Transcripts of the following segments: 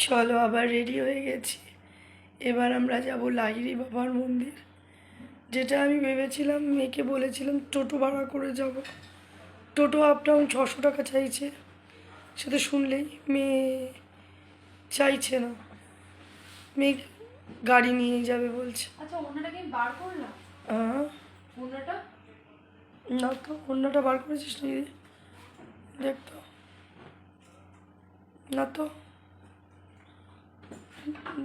চলো আবার রেডি হয়ে গেছি। এবার আমরা যাব লাহিড়ী বাবার মন্দির, যেটা আমি ভেবেছিলাম, মেয়েকে বলেছিলাম টোটো ভাড়া করে যাব। টোটো আপ ডাউন 600 টাকা চাইছে। সে তো শুনলেই মেয়ে চাইছে না, মেয়ে গাড়ি নিয়েই যাবে বলছে। আচ্ছা, ওনাটা কি বার করলাম? হ্যাঁ, ওনাটা না তো অন্যটা বার করেছিস নি? দেখ তো, না তো,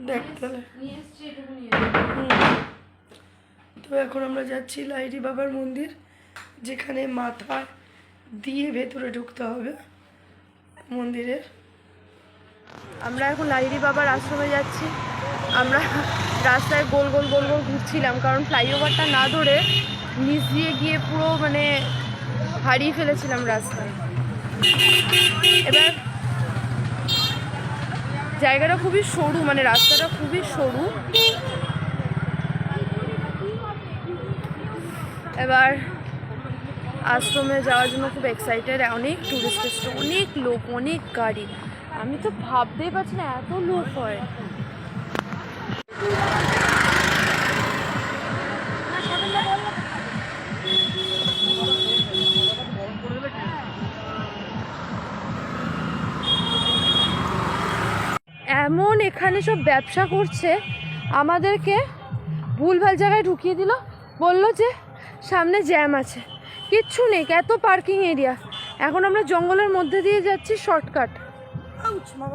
দেখ তাহলে। নিয়ে এসছি, এটুকু নিয়ে তো এখন আমরা যাচ্ছি লাহিড়ী বাবার মন্দির, যেখানে মাথা দিয়ে ভেতরে ঢুকতে হবে মন্দিরের। আমরা এখন লাহিড়ী বাবার আশ্রমে যাচ্ছি। আমরা রাস্তায় গোল গোল গোল গোল ঘুরছিলাম, কারণ ফ্লাইওভারটা না ধরে নিচ দিয়ে গিয়ে পুরো মানে হারিয়ে ফেলেছিলাম রাস্তায়। এবার জায়গাটা খুবই সরু, মানে রাস্তাটা খুবই সরু। এবার আশ্রমে যাওয়ার জন্য খুব এক্সাইটেড। অনেক টুরিস্ট এসছে, অনেক লোক, অনেক গাড়ি। আমি তো ভাবতেই পারছি না এত লোক হয়। এমন এখানে সব ব্যবসা করছে, আমাদেরকে ভুলভাল জায়গায় ঢুকিয়ে দিল। বলল যে সামনে জ্যাম আছে, কিচ্ছু নেই, এত পার্কিং এরিয়া। এখন আমরা জঙ্গলের মধ্যে দিয়ে যাচ্ছি শর্টকাট।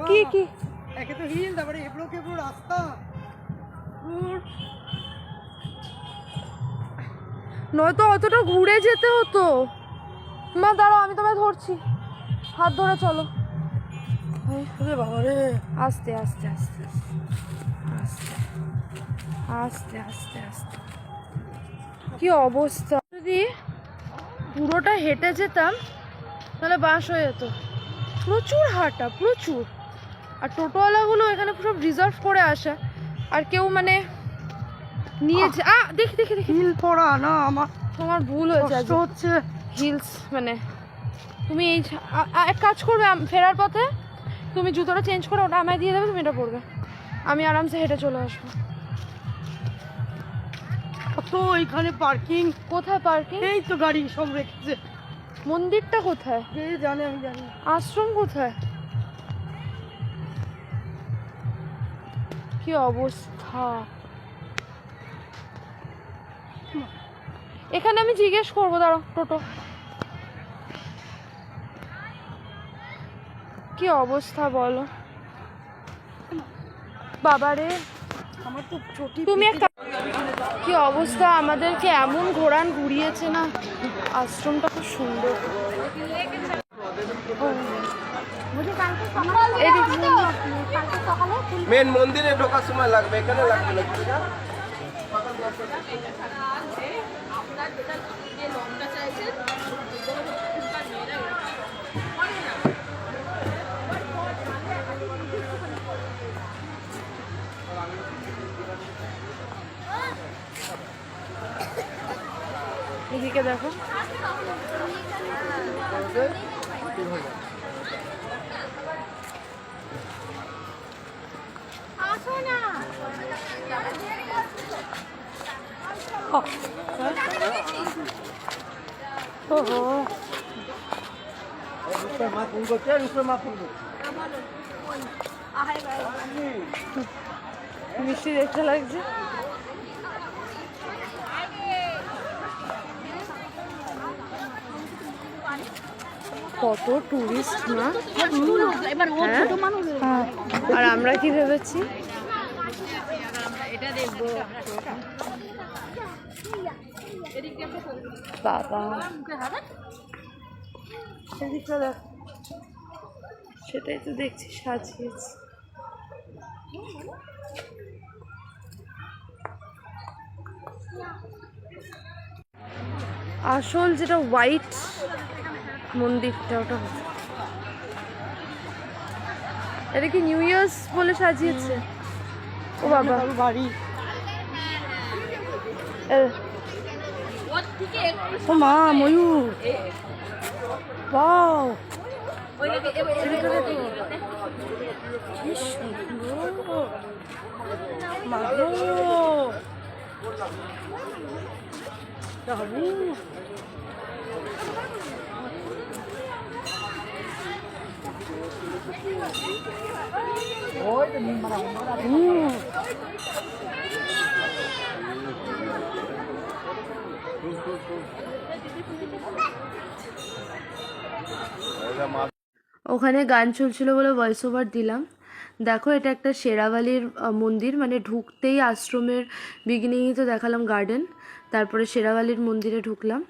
কি কি একে তো হিল, তারপরে এবড়ো খেবড়ো রাস্তা। নয়তো অতটা ঘুরে যেতে হতো। মা দাঁড়াও, আমি তোমায় ধরছি, হাত ধরে চলো। বাবা রে, আস্তে আস্তে আস্তে আস্তে আস্তে আস্তে আস্তে। কি অবস্থা! যদি পুরোটা হেঁটে যেতাম তাহলে বাস হয়ে যেত। প্রচুর হাঁটা, প্রচুর। আর টোটোওয়ালাগুলো এখানে সব রিজার্ভ করে আসে, আর কেউ মানে নিয়ে দেখি দেখি দেখি। হিল পড়া না, আমার তোমার ভুল হয়েছে, কষ্ট হচ্ছে। হিলস মানে তুমি এই এক কাজ করবে, ফেরার পথে তুমি জুতোটা চেঞ্জ করে ওটা আমায় দিয়ে দেবে, তুমি এটা পরবে, আমি আরামসে হেঁটে চলে আসবো। কত এখানে পার্কিং! কোথায় পার্কিং? এই তো গাড়ি সব রেখেছে। মন্দিরটা কোথায়? কে জানে, আমি জানি। আশ্রম কোথায়? কি অবস্থা! এখানে আমি জিজ্ঞেস করবো, দাঁড়াও। টোটো কি অবস্থা বলো বাবারে! আমার তো চটি। তুমি একটা কি অবস্থা! আমাদেরকে এমন ঘুরিয়েছে না। আশ্রমটা খুব সুন্দর। মেন মন্দিরে ঢোকার সময় লাগবে, এখানে লাগবে না। এদিকে দেখো, মিষ্টি দেখতে লাগছে। কত টুরিস্ট না! হ্যাঁ? আর আমরা কি ভেবেছি বাবা, সেদিকটা দেখ। সেটাই তো দেখছি, সাজিয়েছি। আসল যেটা হোয়াইট মন্দিরটা, ওটা এটা কি নিউ ইয়ার্স বলে সাজিয়েছে? ও বাবা, বাড়ি। এ ও মা, ময়ূর! ওয়াও! ছেলেটা দেখো কি সুন্দর মাগো বাবু ওখানে গান চলছিল বলে ভয়েস ওভার দিলাম। দেখো এটা একটা শেরাওয়ালির মন্দির, মানে ঢুকতেই আশ্রমের বিগিনিংই তো দেখালাম গার্ডেন, তারপরে শেরাওয়ালির মন্দিরে ঢুকলাম।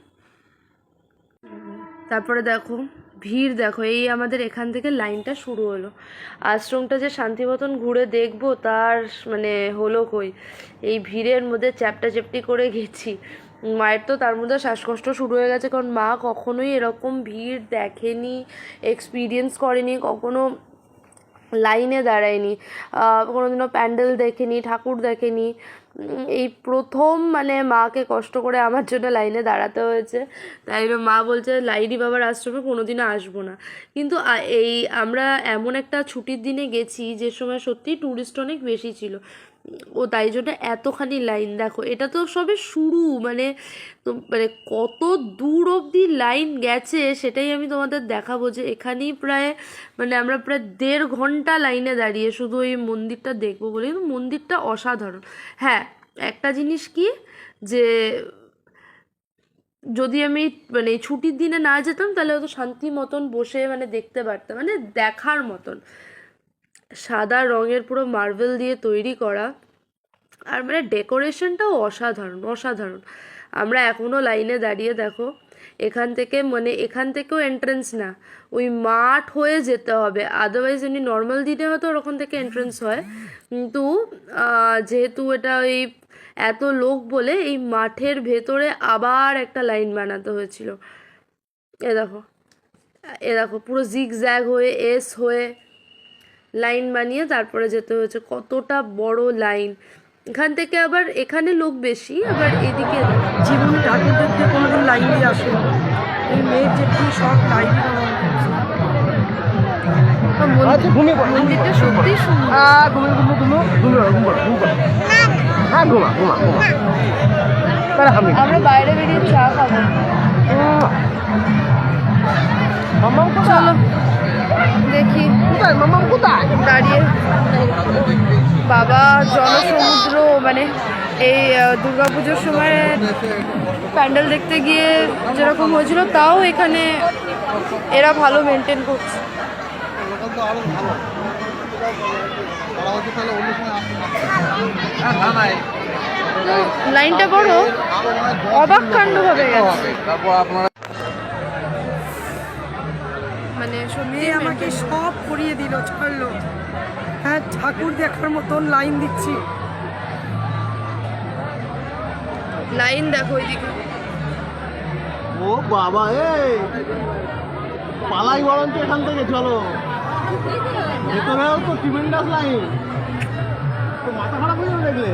তারপরে দেখো ভিড়, দেখো এই আমাদের এখান থেকে লাইনটা শুরু হলো। আশ্রমটা যে শান্তি মতন ঘুরে দেখবো তার মানে হলো কই, এই ভিড়ের মধ্যে চ্যাপটা চ্যাপটি করে গেছি। মায়ের তো তার মধ্যে শ্বাসকষ্ট শুরু হয়ে গেছে, কারণ মা কখনোই এরকম ভিড় দেখেনি, এক্সপিরিয়েন্স করেনি, কখনো লাইনে দাঁড়ায়নি, কোনোদিনও প্যান্ডেল দেখেনি, ঠাকুর দেখেনি। এই প্রথম মানে মাকে কষ্ট করে আমার জন্য লাইনে দাঁড়াতে হয়েছে। তাই মা বলছে লাইরি বাবার আশ্রমে কোনোদিনও আসবো না। কিন্তু এই আমরা এমন একটা ছুটির দিনে গেছি যে সময় সত্যিই ট্যুরিস্ট অনেক বেশি ছিল, ও তাই জন্য এতখানি লাইন। দেখো এটা তো সবে শুরু, মানে তো মানে কত দূর অবধি লাইন গেছে সেটাই আমি তোমাদের দেখাবো। যে এখানেই প্রায় মানে আমরা প্রায় 1.5 ঘন্টা লাইনে দাঁড়িয়ে শুধু এই মন্দিরটা দেখবো বলে। কিন্তু মন্দিরটা অসাধারণ। হ্যাঁ একটা জিনিস কি, যে যদি আমি মানে ছুটির দিনে না যেতাম তাহলে হয়তো শান্তি মতন বসে মানে দেখতে পারতাম, মানে দেখার মতন। সাদা রঙের পুরো মার্বেল দিয়ে তৈরি করা, আর মানে ডেকোরেশনটাও অসাধারণ অসাধারণ। আমরা এখনও লাইনে দাঁড়িয়ে, দেখো এখান থেকে মানে এখান থেকেও এন্ট্রেন্স না, ওই মাঠ হয়ে যেতে হবে। আদারওয়াইজ এমনি নর্মাল দিনে হয়তো ওরকম থেকে এন্ট্রেন্স হয়, কিন্তু যেহেতু এটা ওই এত লোক বলে এই মাঠের ভেতরে আবার একটা লাইন বানাতে হয়েছিল। এ দেখো পুরো জিগ জ্যাগ হয়ে এস হয়ে লাইন বানিয়ে তারপরে যেতে হয়েছে। কতটা বড় লাইন, এখান থেকে আবার এখানে লোক বেশি, আবার এদিকে জীবনে ঠাকুর দেখতে কোনোদিন লাইন দিয়ে আসে না। এই মেয়ের যেটুকু শখ লাইন মন্দিরটা সত্যি সুন্দর। আমরা বাইরে বেরিয়ে চা খাবো, চলো দেখি দাঁড়িয়ে। বাবা জনসমুদ্র, মানে এই দুর্গাপুজোর সময় প্যান্ডেল দেখতে গিয়ে যেরকম হয়েছিল, তাও এখানে এরা ভালো মেনটেন করছে। লাইনটা বড় অবাক কাণ্ড ভাবে গেছে, মানে মেয়ে আমাকে সব করিয়ে দিল, ছাড়লো। হ্যাঁ ঠাকুর দেখার মতন লাইন দিচ্ছি। লাইন দেখো ওইদিকে। ও বাবা, এই পালাই বরঞ্চ এখান থেকে, চলো ভেতরেও তো ট্রিমেন্ডাস লাইন, তো মাথা খারাপ হয়ে যাবে দেখলে।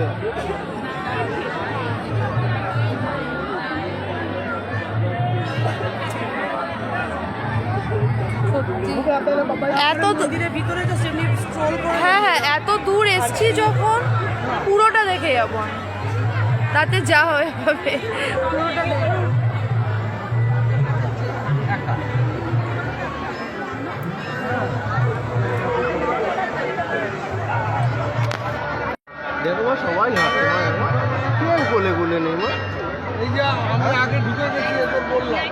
এত ভিতরে তো সেমনি স্ট্রল করে, হ্যাঁ হ্যাঁ এত দূর এসছি যখন পুরোটা দেখে যাবো আমি, তাতে যা হবে হবে পুরোটা দেখে। দেখো মা, সবাই হাতে কেউ কোলে কোলে নেই মা। এই যে আমরা আগে ঢুকে গেছি, এদের বললাম।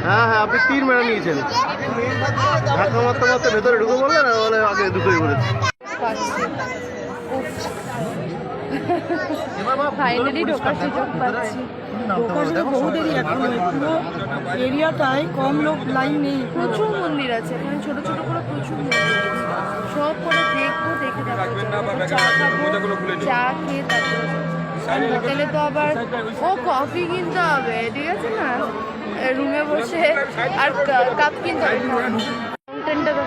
হ্যাঁ হ্যাঁ, আপনি তীর মেরে নিয়েছেন, ধাক্কা মারতে মারতে ভেতরে ঢুকে বললেন, আর বলে আগে ঢুকেই বলেছি। ফাইনালি ঢোকার সুযোগ পাচ্ছি। বহুদেরই এখন পুরো এরিয়াটায় কম লোক, লাইন নেই। প্রচুর মন্দির আছে এখানে, ছোট ছোট করে প্রচুর মন্দির আছে। সব করে দেখবো, দেখে তারপরে চা খাবো, চা খেয়ে তারপরে হোটেলে তো আবার ও কফি কিনতে হবে, ঠিক আছে না, রুমে বসে আর কাপ কিনতে হবে। ফাউন্টেনটা দেখো,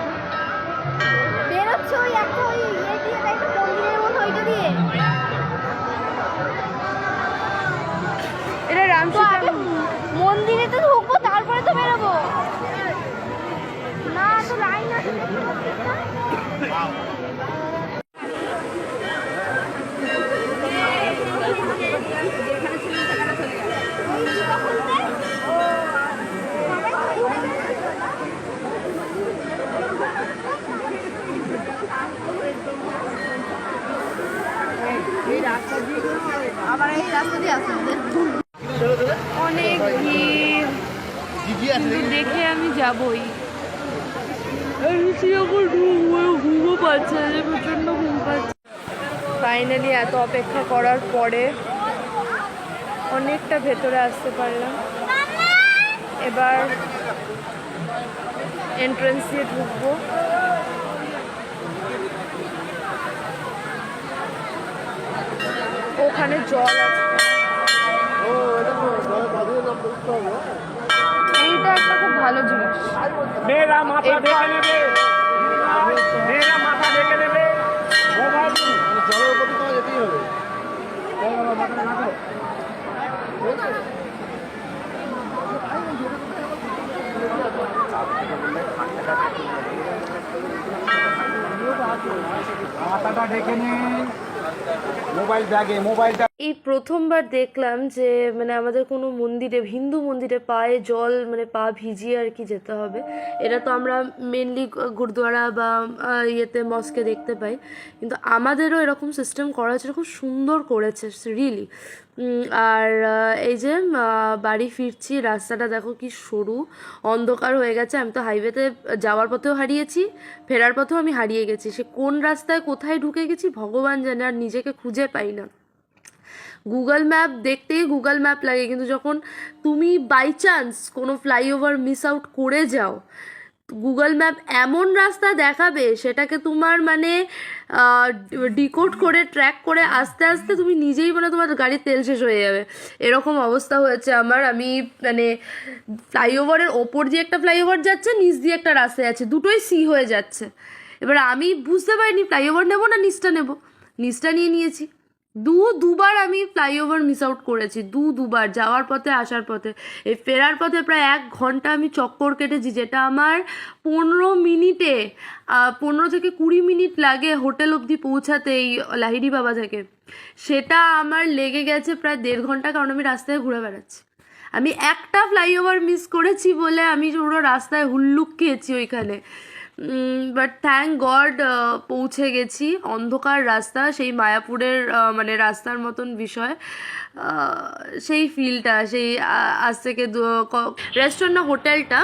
বেরোচ্ছে ওই একটা ওই ইয়ে দিয়ে, তাই তো মন্দিরের মতো ওইটা দিয়ে। এটা তো আগে মন্দিরে তো ঢুকবো, তারপরে তো বেরোবো। আবার এই রাস্তা দিয়ে আসতে অনেক ভিড়, কিন্তু দেখে আমি যাবই। ঘুমও পাচ্ছে, প্রচন্ড ঘুম পাচ্ছে। ফাইনালি এত অপেক্ষা করার পরে অনেকটা ভেতরে আসতে পারলাম। এবার এন্ট্রান্স দিয়ে ঢুকবো। ওখানে জল আছে, এইটা একটা খুব ভালো জিনিস। मेरा माथा ढेके नेबे मेरा माथा ढेके नेबे मोबाइल জলের উপর তো যেতেই হবে। माथा ढेके ने मोबाइल बैगे मोबाइलটা এই প্রথমবার দেখলাম যে মানে আমাদের কোনো মন্দিরে, হিন্দু মন্দিরে পায়ে জল মানে পা ভিজিয়ে আর কি যেতে হবে। এটা তো আমরা মেনলি গুরুদুয়ারা বা ইয়েতে মস্কে দেখতে পাই, কিন্তু আমাদেরও এরকম সিস্টেম করা হয়েছে, খুব সুন্দর করেছে রিয়েলি। আর এই যে বাড়ি ফিরছি, রাস্তাটা দেখো কি সরু, অন্ধকার হয়ে গেছে। আমি তো হাইওয়েতে যাওয়ার পথেও হারিয়েছি, ফেরার পথেও আমি হারিয়ে গেছি। সে কোন রাস্তায় কোথায় ঢুকে গেছি ভগবান জানে, আর নিজেকে খুঁজে পাই না। গুগল ম্যাপ দেখতেই গুগল ম্যাপ লাগে, কিন্তু যখন তুমি বাই চান্স কোনো ফ্লাইওভার মিস আউট করে যাও, গুগল ম্যাপ এমন রাস্তা দেখাবে সেটাকে তোমার মানে ডিকোড করে ট্র্যাক করে আস্তে আস্তে তুমি নিজেই মানে তোমার গাড়ির তেল শেষ হয়ে যাবে, এরকম অবস্থা হয়েছে আমার। আমি মানে ফ্লাইওভারের ওপর দিয়ে একটা ফ্লাইওভার যাচ্ছে, নিচ দিয়ে একটা রাস্তা আছে, দুটোই সি হয়ে যাচ্ছে। এবার আমি বুঝতে পারিনি ফ্লাইওভার নেবো না নিচটা নেবো, নিচটা নিয়ে নিয়েছি। দুবার আমি ফ্লাইওভার মিস আউট করেছি, দুবার, যাওয়ার পথে আসার পথে। এই ফেরার পথে প্রায় 1 ঘন্টা আমি চক্কর কেটেছি, যেটা আমার 15 মিনিটে 15 থেকে 20 মিনিট লাগে হোটেল অবধি পৌঁছাতে এই লাহিড়ি বাবা থেকে। সেটা আমার লেগে গেছে প্রায় 1.5 ঘন্টা, কারণ আমি রাস্তায় ঘুরে বেড়াচ্ছি। আমি একটা ফ্লাইওভার মিস করেছি বলে আমি পুরো রাস্তায় হুল্লুক খেয়েছি ওইখানে। বাট থ্যাংক গড পৌঁছে গেছি। অন্ধকার রাস্তা, সেই মায়াপুরের মানে রাস্তার মতন বিষয়, সেই ফিলটা, সেই আজ থেকে রেস্টুরেন্ট না হোটেলটা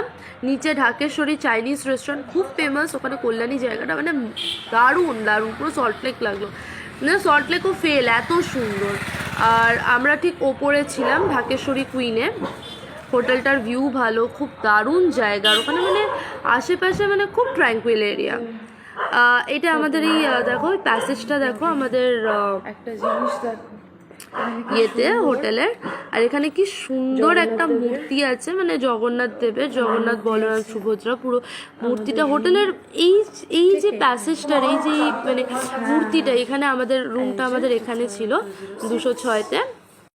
নিচে ঢাকেশ্বরী চাইনিজ রেস্টুরেন্ট, খুব ফেমাস ওখানে। কল্যাণী জায়গাটা মানে দারুণ দারুণ, পুরো সল্টলেক লাগলো, মানে সল্টলেকও ফেল, এত সুন্দর। আর আমরা ঠিক ওপরে ছিলাম ঢাকেশ্বরী কুইনে। হোটেলটার ভিউ ভালো, খুব দারুণ জায়গা, আর ওখানে মানে আশেপাশে মানে খুব ট্র্যাঙ্কুইল এরিয়া। এটা আমাদের এই দেখো প্যাসেজটা দেখো আমাদের একটা জিনিস দেখো ইয়েতে হোটেলের। আর এখানে কি সুন্দর একটা মূর্তি আছে, মানে জগন্নাথ দেবের, জগন্নাথ বলরাম সুভদ্রা পুরো মূর্তিটা। হোটেলের এই যে প্যাসেজটার এই যে মানে মূর্তিটা, এখানে আমাদের রুমটা আমাদের এখানে ছিল 206-তে।